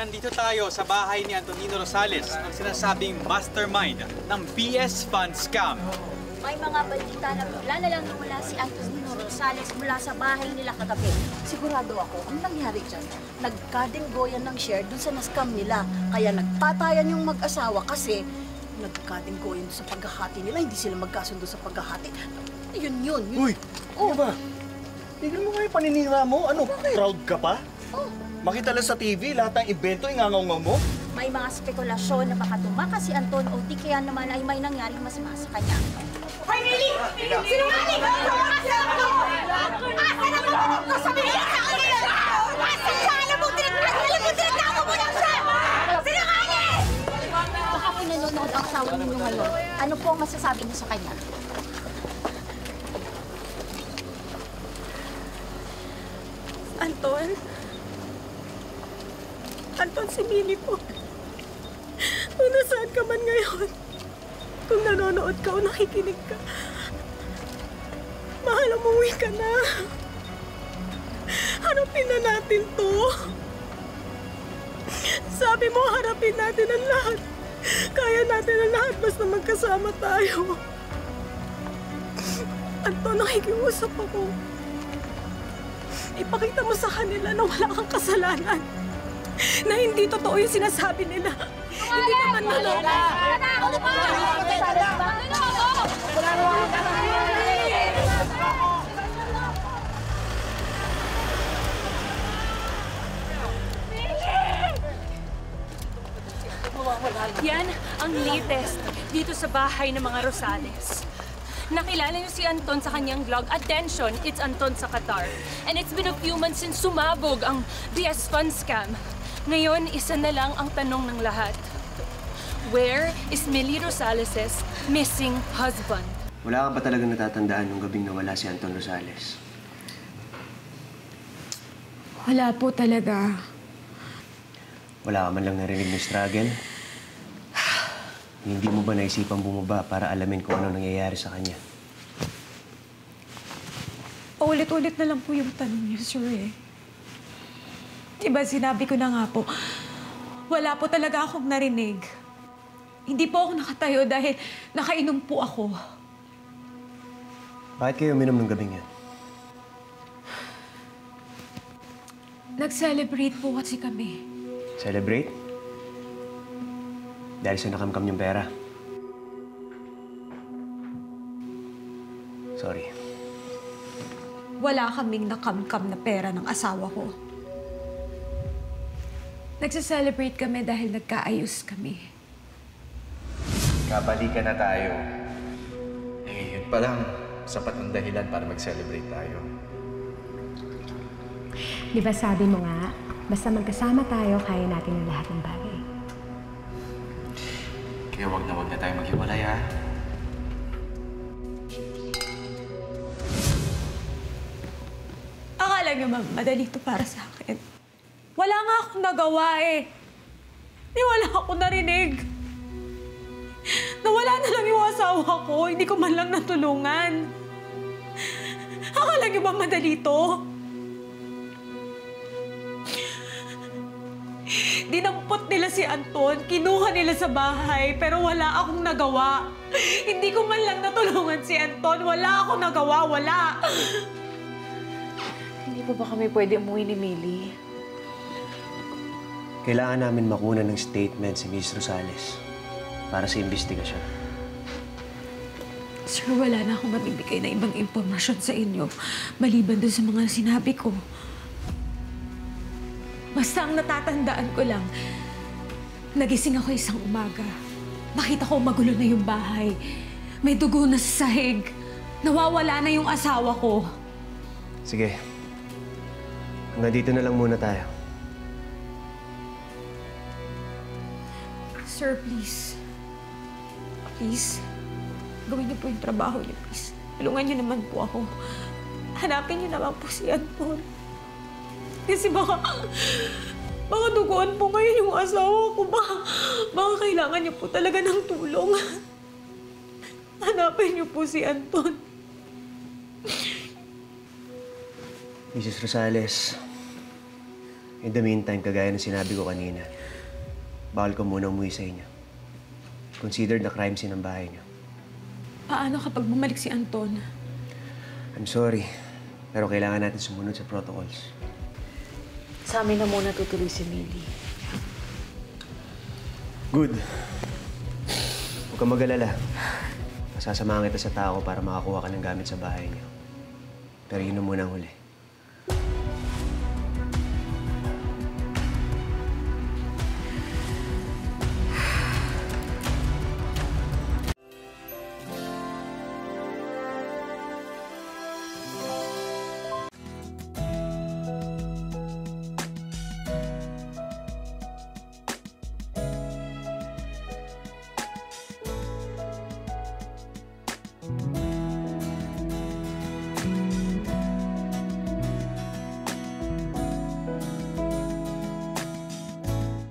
Nandito tayo sa bahay ni Antonino Rosales, ang sinasabing mastermind ng BS Fund Scam. May mga balita na bigla na lang nawala si Antonino Rosales mula sa bahay nila kagabi. Sigurado ako, ang nangyari dyan, nagkadenggoyan ng share dun sa na-scam nila. Kaya nagpatayan yung mag-asawa kasi nagkadenggoyan sa paghahati nila. Hindi sila magkasundo sa paghahati. Yun. Uy! Oh. Diba? Tignan mo nga yung paninira mo. Ano, proud ka pa? Oh. Makita lang sa TV, lahat ng ibento, ingangaw-ngaw mo. May mga spekulasyon na baka tumakas si Anton o di kaya naman ay may nangyaring masama sa kanya. Hoy, Mili! Sinungaling ka! Asan ako? Asan ang matanong ko? Sabihin ka sa kanila! Asan siya? Alam mo, tinagtamo mo lang siya! Sinungaling! Baka pinanonood ang asawa ninyo ngayon. Ano po ang masasabi niyo sa kanya? Anton? Anton, si Mili po. Kung nasaan ka man ngayon, kung nanonood ka o nakikinig ka, mahal, umuwi ka na. Harapin na natin to. Sabi mo, harapin natin ang lahat. Kaya natin ang lahat basta magkasama tayo. Anton, nakikiusap ako. Ipakita mo sa kanila na wala kang kasalanan. Na hindi totoo yung sinasabi nila. Hindi ka man naloko. Yan ang latest dito sa bahay ng mga Rosales. Nakilala niyo si Anton sa kanyang vlog. Attention, it's Anton sa Qatar. And it's been a few months since sumabog ang BS Fund Scam. Ngayon, isa na lang ang tanong ng lahat. Where is Millie Rosales' missing husband? Wala ka ba talagang natatandaan nung gabing nawala si Anton Rosales? Wala po talaga. Wala ka man lang narinig na struggle? Hindi mo ba naisipang bumaba para alamin kung ano nangyayari sa kanya? Paulit-ulit na lang po yung tanong niyo, sir eh. Diba sinabi ko na nga po, wala po talaga akong narinig. Hindi po ako nakatayo dahil nakainom po ako. Bakit kayo uminom ng gabing yan? Nag-celebrate po kasi kami. Celebrate? Dahil sa nakamkam niyong pera? Sorry. Wala kaming nakamkam na pera ng asawa ko. Nagsa-celebrate kami dahil nagkaayos kami. Kabalikan na tayo. Eh, yun pa lang. Sapat ng dahilan para mag-celebrate tayo. Di ba sabi mo nga, basta magkasama tayo, kaya natin ang lahat ng bagay. Kaya wag na tayo maghiwalay, ha? Akala niyo, ma'am, madali ito para sa akin. Wala nga akong nagawa eh. Wala akong narinig. Nawala na lang yung asawa ko. Hindi ko man lang natulungan. Akala niyo ba madali ito? Dinampot nila si Anton, kinuha nila sa bahay, pero wala akong nagawa. Hindi ko man lang natulungan si Anton. Wala akong nagawa, wala. Hindi pa ba kami pwede umuwi ni Millie? Kailangan namin makuna ng statement si Ms. Rosales para sa investigasyon. Sir, wala na akong mabibigay na ibang impormasyon sa inyo maliban dun sa mga sinabi ko. Basta ang natatandaan ko lang, nagising ako isang umaga. Nakita ko magulo na yung bahay. May dugo na sa sahig. Nawawala na yung asawa ko. Sige. Hanggang dito na lang muna tayo. Sir, please. Please. Gawin niyo po yung trabaho niyo, please. Tulungan niyo naman po ako. Hanapin niyo naman po si Anton. Kasi baka duguan po ngayon yung asawa ko. Baka kailangan niyo po talaga ng tulong. Hanapin niyo po si Anton. Mrs. Rosales, In the meantime, kagaya ng sinabi ko kanina, bawal ko muna umuwi sa inyo. Considered na crime scene ang bahay niyo. Paano kapag bumalik si Anton? I'm sorry, pero kailangan natin sumunod sa protocols. Sa amin na muna tutuloy si Millie. Good. Huwag kang mag-alala. Masasamahan kita sa tao para makakuha ka ng gamit sa bahay niyo. Pero yun na muna ang huli.